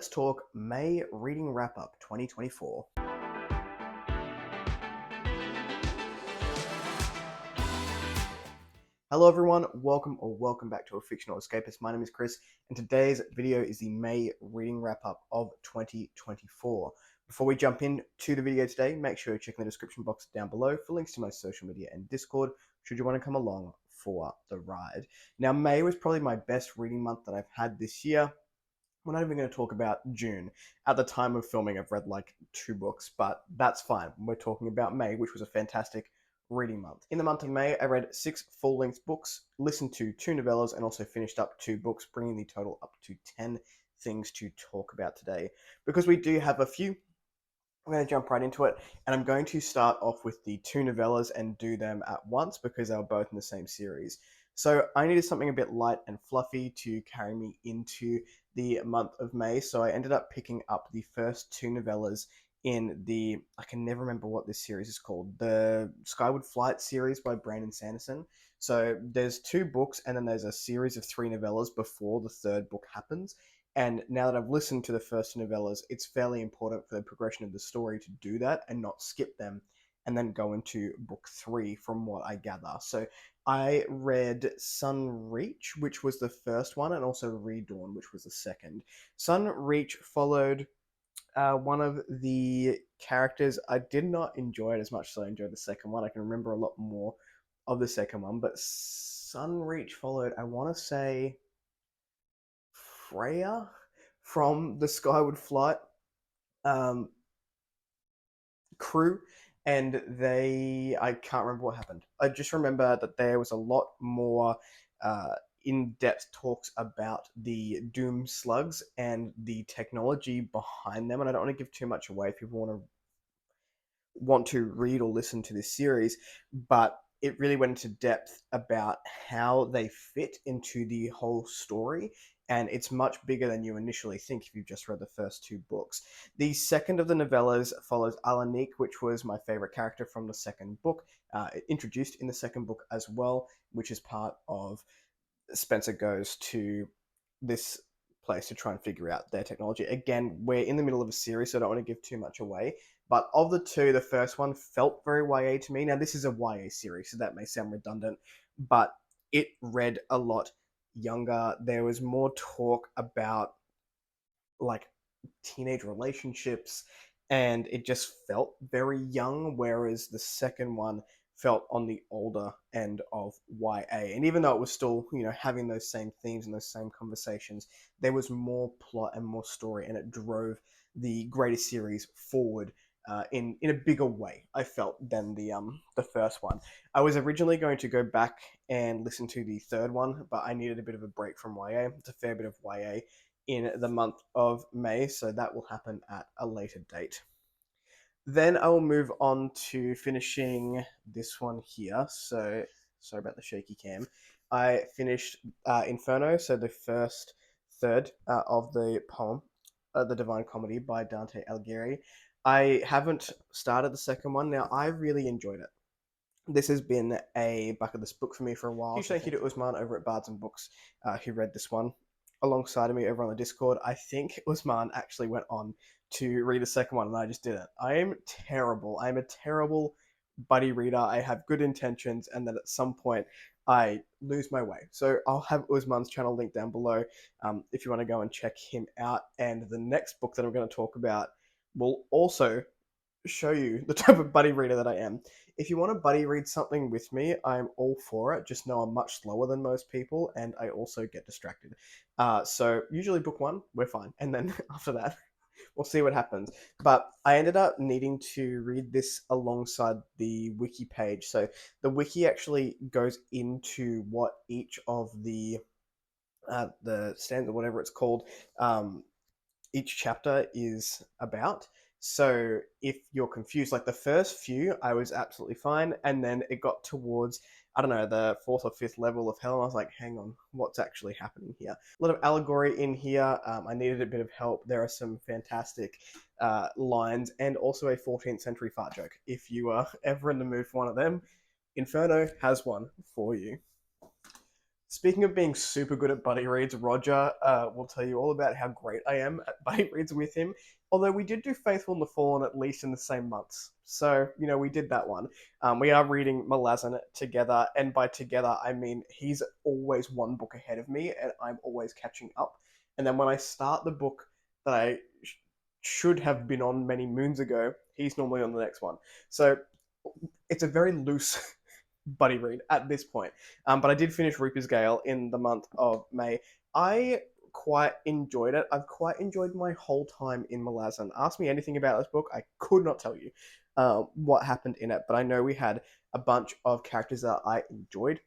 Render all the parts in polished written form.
Let's talk May Reading Wrap Up 2024. Hello everyone, welcome back to A Fictional Escapist. My name is Kris, and today's video is the May Reading Wrap Up of 2024. Before we jump into the video today, make sure you check in the description box down below for links to my social media and Discord, should you want to come along for the ride. Now, May was probably my best reading month that I've had this year. We're not even going to talk about June. At the time of filming, I've read like 2 books, but that's fine. We're talking about May, which was a fantastic reading month. In the month of May, I read 6 full-length books, listened to 2 novellas, and also finished up 2 books, bringing the total up to 10 things to talk about today. Because we do have a few, I'm going to jump right into it, and I'm going to start off with the 2 novellas and do them at once because they were both in the same series. So I needed something a bit light and fluffy to carry me into the month of May, so I ended up picking up the first 2 novellas in the, I can never remember what this series is called, the Skyward Flight series by Brandon Sanderson. So there's 2 books, and then there's a series of 3 novellas before the 3rd book happens. And now that I've listened to the first 2 novellas, it's fairly important for the progression of the story to do that and not skip them and then go into book 3 from what I gather. So I read Sunreach, which was the first one, and also Redawn, which was the second. Sunreach followed one of the characters. I did not enjoy it as much as I enjoyed the second one. I can remember a lot more of the second one, but Sunreach followed, I want to say, Freya from the Skyward Flight crew, and I can't remember what happened. I just remember that there was a lot more in-depth talks about the Doom slugs and the technology behind them, and I don't want to give too much away if people want to read or listen to this series, but it really went into depth about how they fit into the whole story, and it's much bigger than you initially think if you've just read the first 2 books. The second of the novellas follows Alanik, which was my favorite character from the second book, introduced in the second book as well, which is part of Spencer goes to this place to try and figure out their technology. Again, we're in the middle of a series, so I don't want to give too much away. But of the 2, the first one felt very YA to me. Now, this is a YA series, so that may sound redundant, but it read a lot younger. There was more talk about like teenage relationships, and it just felt very young, whereas the second one felt on the older end of YA. And even though it was still, having those same themes and those same conversations, there was more plot and more story, and it drove the greater series forward in a bigger way, I felt, than the first one. I was originally going to go back and listen to the third one, but I needed a bit of a break from YA. It's a fair bit of YA in the month of May, so that will happen at a later date. Then I will move on to finishing this one here. So, sorry about the shaky cam. I finished Inferno, so the first third of the poem, The Divine Comedy by Dante Alighieri. I haven't started the second one. Now, I really enjoyed it. This has been a bucket list book for me for a while. Huge thank you to Usman over at Bards and Books who read this one alongside of me over on the Discord. I think Usman actually went on to read the second one, and I just didn't. I am terrible. I'm a terrible buddy reader. I have good intentions, and then at some point I lose my way. So I'll have Usman's channel linked down below if you want to go and check him out. And the next book that I'm going to talk about will also show you the type of buddy reader that I am. If you want to buddy read something with me, I'm all for it. Just know I'm much slower than most people, and I also get distracted. So usually book 1, we're fine. And then after that, we'll see what happens. But I ended up needing to read this alongside the wiki page. So the wiki actually goes into what each of the stanza, whatever it's called, each chapter is about. So if you're confused, like the first few, I was absolutely fine. And then it got towards, I don't know, the 4th or 5th level of hell. And I was like, hang on, what's actually happening here? A lot of allegory in here. I needed a bit of help. There are some fantastic lines and also a 14th century fart joke. If you are ever in the mood for one of them, Inferno has one for you. Speaking of being super good at buddy reads, Roger will tell you all about how great I am at buddy reads with him. Although we did do Faithful and the Fallen at least in the same months. So, we did that one. We are reading Malazan together, and by together, I mean he's always one book ahead of me, and I'm always catching up. And then when I start the book that I should have been on many moons ago, he's normally on the next one. So it's a very loose buddy read at this point. But I did finish Reaper's Gale in the month of May. I quite enjoyed it. I've quite enjoyed my whole time in Malazan. Ask me anything about this book, I could not tell you what happened in it, but I know we had a bunch of characters that I enjoyed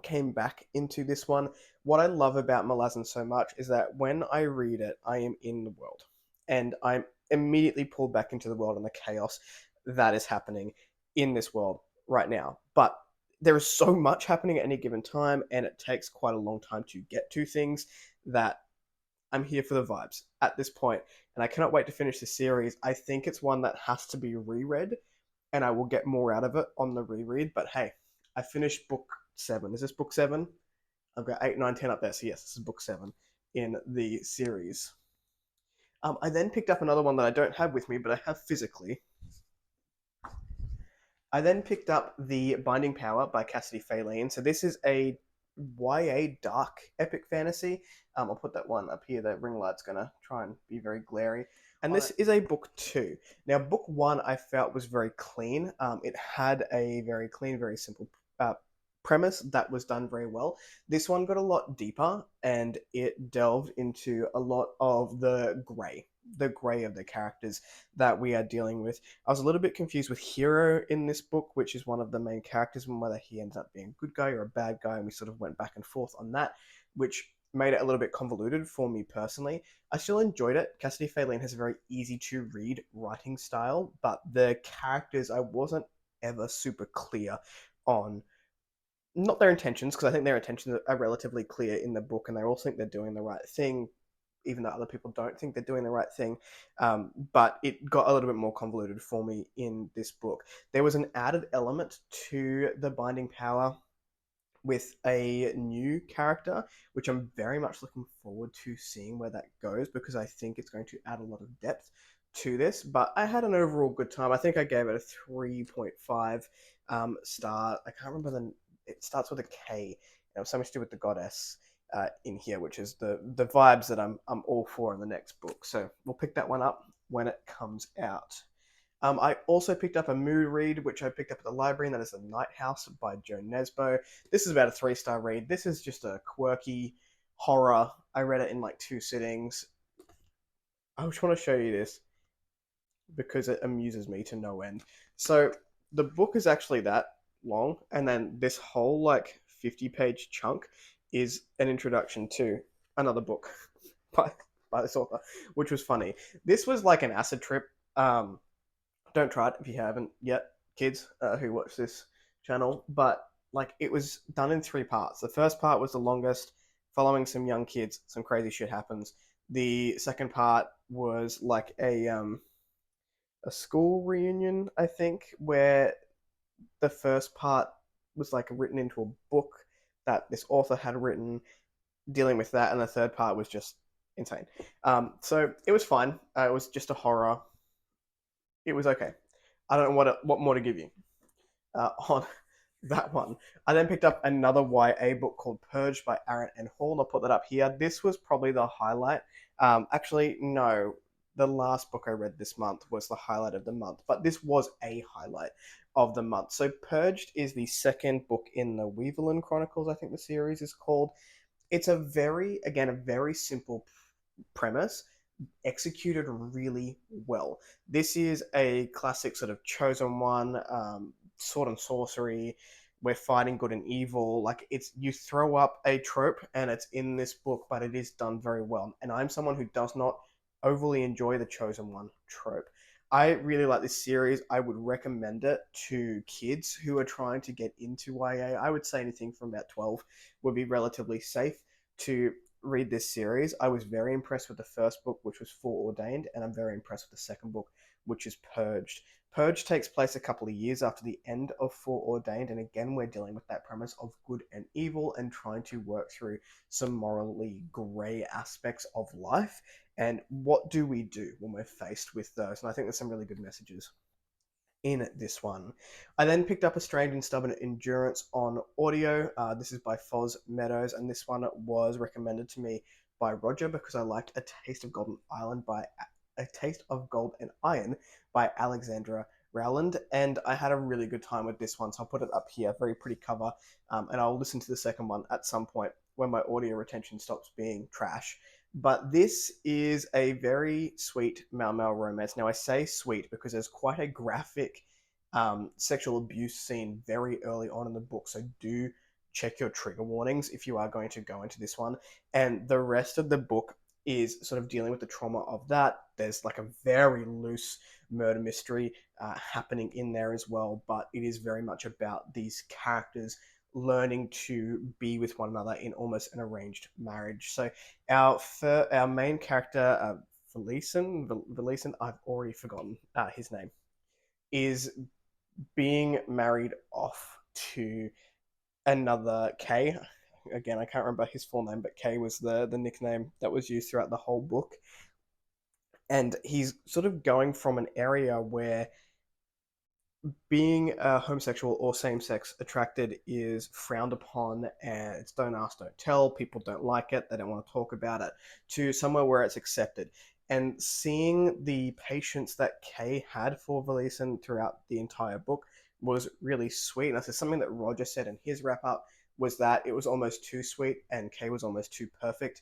came back into this one. What I love about Malazan so much is that when I read it, I am in the world, and I'm immediately pulled back into the world and the chaos that is happening in this world right now. But there is so much happening at any given time, and it takes quite a long time to get to things that I'm here for the vibes at this point, and I cannot wait to finish the series. I think it's one that has to be reread, and I will get more out of it on the reread. But hey, I finished book 7. Is this book 7? I've got 8, 9, 10 up there. So yes, this is book 7 in the series. I then picked up another one that I don't have with me, but I have physically. I then picked up The Binding Power by Cassidy Faylene. So this is a YA dark epic fantasy. I'll put that one up here. The ring light's going to try and be very glary. And this is a book 2. Now, book 1 I felt was very clean. It had a very clean, very simple premise that was done very well. This one got a lot deeper, and it delved into a lot of the grey of the characters that we are dealing with. I was a little bit confused with Hero in this book, which is one of the main characters, and whether he ends up being a good guy or a bad guy, and we sort of went back and forth on that, which made it a little bit convoluted for me personally. I still enjoyed it. Cassidy Faylene has a very easy to read writing style, but the characters I wasn't ever super clear on, not their intentions, because I think their intentions are relatively clear in the book, and they all think they're doing the right thing, even though other people don't think they're doing the right thing. But it got a little bit more convoluted for me in this book. There was an added element to the Binding Power with a new character, which I'm very much looking forward to seeing where that goes, because I think it's going to add a lot of depth to this. But I had an overall good time. I think I gave it a 3.5 star. I can't remember it starts with a K. It was something to do with the goddess in here, which is the vibes that I'm all for in the next book. So we'll pick that one up when it comes out. I also picked up a mood read, which I picked up at the library, and that is The Night House by Joe Nesbo. This is about a 3-star read. This is just a quirky horror. I read it in like 2 sittings. I just want to show you this because it amuses me to no end. So the book is actually that long, and then this whole like 50-page chunk is an introduction to another book by this author, which was funny. This was like an acid trip. Don't try it if you haven't yet, kids who watch this channel. But like, it was done in 3 parts. The first part was the longest, following some young kids. Some crazy shit happens. The second part was like a school reunion, I think, where the first part was like written into a book that this author had written, dealing with that, and the third part was just insane. So it was fine. It was just a horror. It was okay. I don't know what more to give you on that one. I then picked up another YA book called Purged by Aaron N. Hall. I'll put that up here. This was probably the highlight. Actually, no. The last book I read this month was the highlight of the month, but this was a highlight of the month. So Purged is the second book in the Weaverland Chronicles, I think the series is called. It's a very simple premise, executed really well. This is a classic sort of chosen one, sword and sorcery. We're fighting good and evil. Like, it's, you throw up a trope and it's in this book, but it is done very well. And I'm someone who does not overly enjoy the chosen one trope. I really like this series. I would recommend it to kids who are trying to get into YA. I would say anything from about 12 would be relatively safe to read this series, I was very impressed with the first book, which was Foreordained, and I'm very impressed with the second book, which is Purged. Purge takes place a couple of years after the end of Foreordained, and again, we're dealing with that premise of good and evil and trying to work through some morally grey aspects of life. And what do we do when we're faced with those? And I think there's some really good messages in this one. I then picked up A Strange and Stubborn Endurance on audio. This is by Foz Meadows, and this one was recommended to me by Roger because I liked A Taste of Gold and Iron by Alexandra Rowland, and I had a really good time with this one. So I'll put it up here, very pretty cover, and I'll listen to the second one at some point when my audio retention stops being trash. But this is a very sweet Mau Mau romance. Now, I say sweet because there's quite a graphic sexual abuse scene very early on in the book. So do check your trigger warnings if you are going to go into this one. And the rest of the book is sort of dealing with the trauma of that. There's like a very loose murder mystery happening in there as well, but it is very much about these characters learning to be with one another in almost an arranged marriage. So our main character, Valeeson, I've already forgotten his name, is being married off to another K. Again, I can't remember his full name, but K was the nickname that was used throughout the whole book. And he's sort of going from an area where being homosexual or same-sex attracted is frowned upon, and it's don't ask, don't tell. People don't like it, they don't want to talk about it, to somewhere where it's accepted. And seeing the patience that Kay had for Valeeson throughout the entire book was really sweet. And that's something that Roger said in his wrap-up, was that it was almost too sweet and Kay was almost too perfect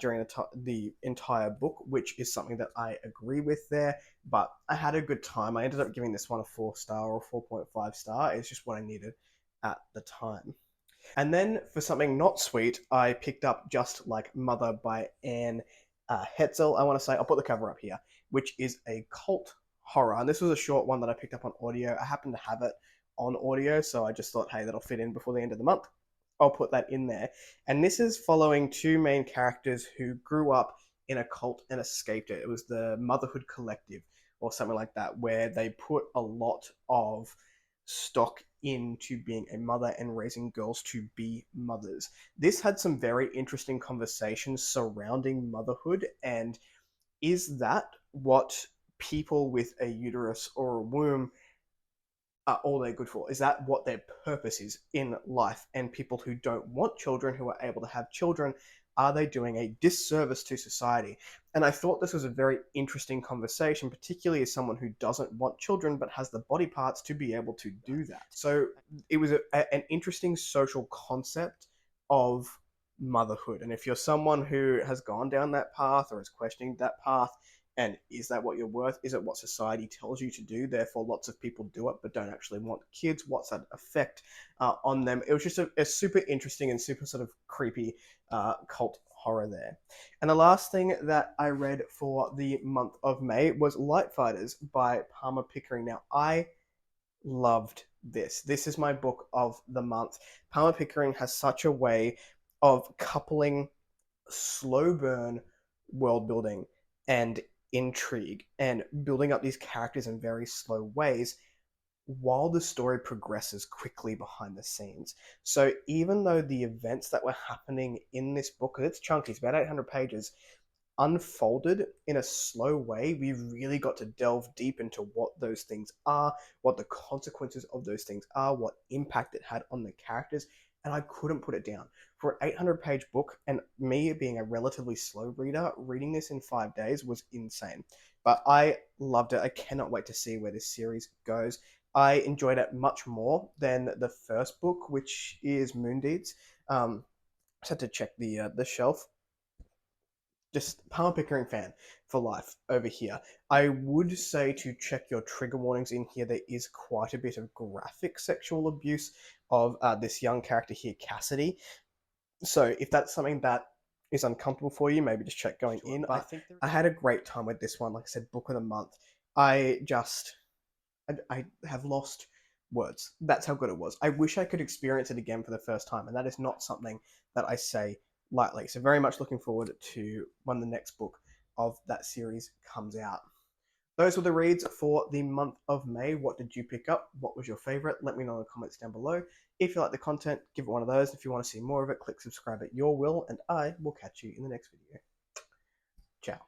during the entire book, which is something that I agree with there. But I had a good time. I ended up giving this one a 4 star or 4.5 star. It's just what I needed at the time. And then for something not sweet, I picked up Just Like Mother by Anne Hetzel. I want to say, I'll put the cover up here, which is a cult horror. And this was a short one that I picked up on audio. I happen to have it on audio, so I just thought, hey, that'll fit in before the end of the month. I'll put that in there. And this is following two main characters who grew up in a cult and escaped it. It was the Motherhood Collective or something like that, where they put a lot of stock into being a mother and raising girls to be mothers. This had some very interesting conversations surrounding motherhood, and is that what people with a uterus or a womb are all they're good for? Is that what their purpose is in life? And people who don't want children, who are able to have children, are they doing a disservice to society? And I thought this was a very interesting conversation, particularly as someone who doesn't want children but has the body parts to be able to do that. So it was an interesting social concept of motherhood. And if you're someone who has gone down that path or is questioning that path, and is that what you're worth? Is it what society tells you to do? Therefore, lots of people do it but don't actually want kids. What's that effect on them? It was just a super interesting and super sort of creepy cult horror there. And the last thing that I read for the month of May was Light Fighters by Palmer Pickering. Now, I loved this. This is my book of the month. Palmer Pickering has such a way of coupling slow burn world building and intrigue and building up these characters in very slow ways while the story progresses quickly behind the scenes. So even though the events that were happening in this book, because it's chunky, it's about 800 pages, unfolded in a slow way, we really got to delve deep into what those things are, what the consequences of those things are, what impact it had on the characters, and I couldn't put it down. For an 800-page book, and me being a relatively slow reader, reading this in 5 days was insane. But I loved it. I cannot wait to see where this series goes. I enjoyed it much more than the first book, which is Moondeeds. I just had to check the shelf. Just Palmer Pickering fan for life over here. I would say to check your trigger warnings in here. There is quite a bit of graphic sexual abuse of this young character here, Cassidy. So if that's something that is uncomfortable for you, maybe just check going in. But I had a great time with this one. Like I said, book of the month. I have lost words. That's how good it was. I wish I could experience it again for the first time, and that is not something that I say lightly. So very much looking forward to when the next book of that series comes out. Those were the reads for the month of May. What did you pick up? What was your favorite? Let me know in the comments down below. If you like the content, give it one of those. If you want to see more of it, click subscribe at your will, and I will catch you in the next video. Ciao.